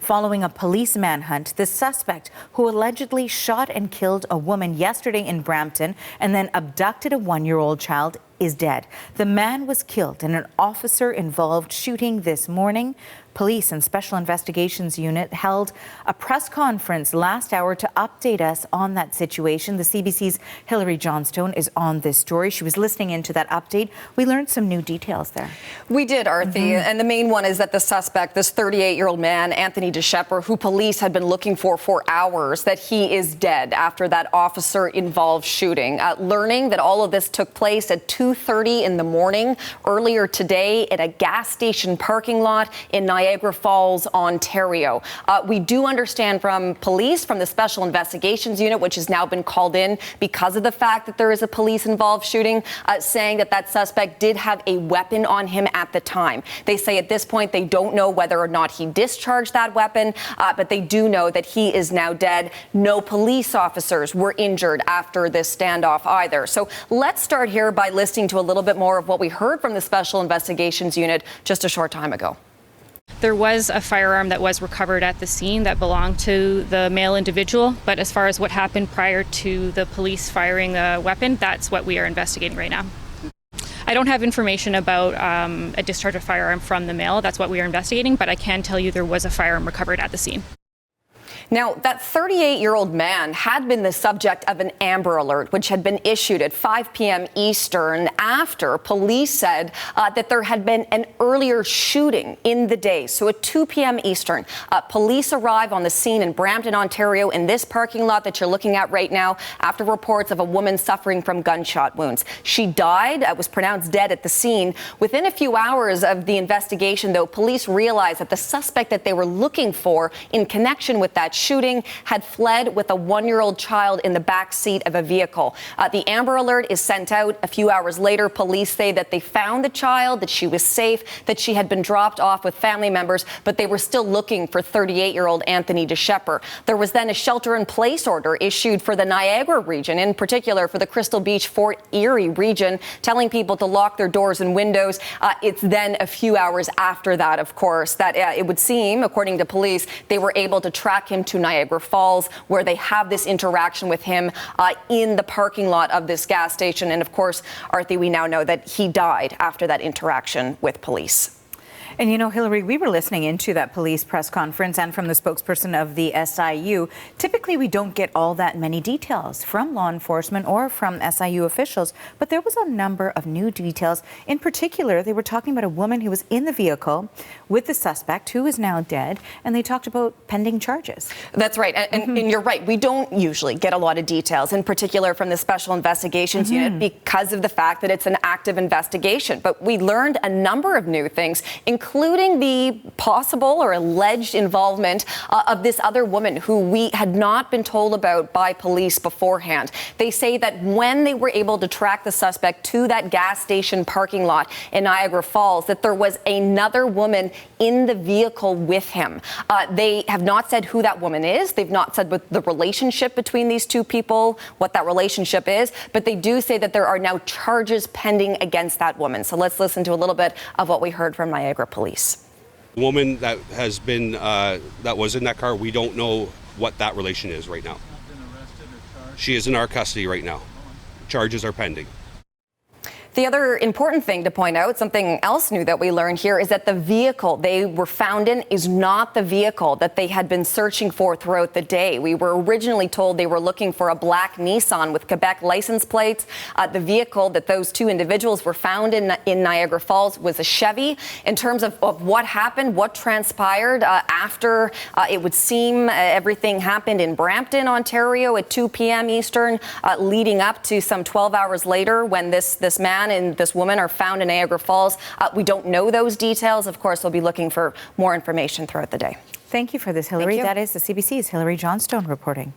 following a police manhunt. The suspect, who allegedly shot and killed a woman yesterday in Brampton and then abducted a 1-year-old child, is dead. The man was killed in an officer-involved shooting this morning. Police and Special Investigations Unit held a press conference last hour to update us on that situation. The CBC's Hilary Johnstone is on this story. She was listening into that update. We learned some new details there. We did, Arthi, and the main one is that the suspect, this 38-year-old man, Anthony DeShepper, who police had been looking for hours, that he is dead after that officer-involved shooting. Learning that all of this took place at 2:30 in the morning earlier today at a gas station parking lot in Niagara Falls, Ontario. We do understand from police, from the Special Investigations Unit, which has now been called in because of the fact that there is a police-involved shooting, saying that that suspect did have a weapon on him at the time. They say at this point they don't know whether or not he discharged that weapon, but they do know that he is now dead. No police officers were injured after this standoff either. So let's start here by listening to a little bit more of what we heard from the Special Investigations Unit just a short time ago. There was a firearm that was recovered at the scene that belonged to the male individual, but as far as what happened prior to the police firing the weapon, that's what we are investigating right now. I don't have information about a discharge of firearm from the male. That's what we are investigating, but I can tell you there was a firearm recovered at the scene. Now, that 38-year-old man had been the subject of an Amber Alert, which had been issued at 5 p.m. Eastern after police said that there had been an earlier shooting in the day. So at 2 p.m. Eastern, police arrive on the scene in Brampton, Ontario, in this parking lot that you're looking at right now, after reports of a woman suffering from gunshot wounds. She died, was pronounced dead at the scene. Within a few hours of the investigation, though, police realized that the suspect that they were looking for in connection with that shooting had fled with a 1-year-old child in the back seat of a vehicle. The Amber Alert is sent out a few hours later. Police say that they found the child, that she was safe, that she had been dropped off with family members, but they were still looking for 38-year-old Anthony DeShepper. There was then a shelter-in-place order issued for the Niagara region, in particular for the Crystal Beach, Fort Erie region, telling people to lock their doors and windows. It's then a few hours after that, of course, that it would seem, according to police, they were able to track him to Niagara Falls, where they have this interaction with him in the parking lot of this gas station. And of course, Arthi, we now know that he died after that interaction with police. And you know, Hilary, we were listening into that police press conference and from the spokesperson of the SIU. Typically, we don't get all that many details from law enforcement or from SIU officials, but there was a number of new details. In particular, they were talking about a woman who was in the vehicle with the suspect, who is now dead, and they talked about pending charges. That's right. And you're right. We don't usually get a lot of details, in particular from the Special Investigations Unit, because of the fact that it's an active investigation. But we learned a number of new things, including the possible or alleged involvement of this other woman who we had not been told about by police beforehand. They say that when they were able to track the suspect to that gas station parking lot in Niagara Falls, that there was another woman in the vehicle with him. They have not said who that woman is. They've not said what the relationship between these two people, what that relationship is, but they do say that there are now charges pending against that woman. So let's listen to a little bit of what we heard from Niagara police. The woman that has been, that was in that car, we don't know what that relation is right now. She is in our custody right now. Charges are pending. The other important thing to point out, something else new that we learned here, is that the vehicle they were found in is not the vehicle that they had been searching for throughout the day. We were originally told they were looking for a black Nissan with Quebec license plates. The vehicle that those two individuals were found in Niagara Falls was a Chevy. In terms of what happened, what transpired after it would seem everything happened in Brampton, Ontario at 2 p.m. Eastern, leading up to some 12 hours later when this man and this woman are found in Niagara Falls. We don't know those details. Of course, we'll be looking for more information throughout the day. Thank you for this, Hilary. That is the CBC's Hilary Johnstone reporting.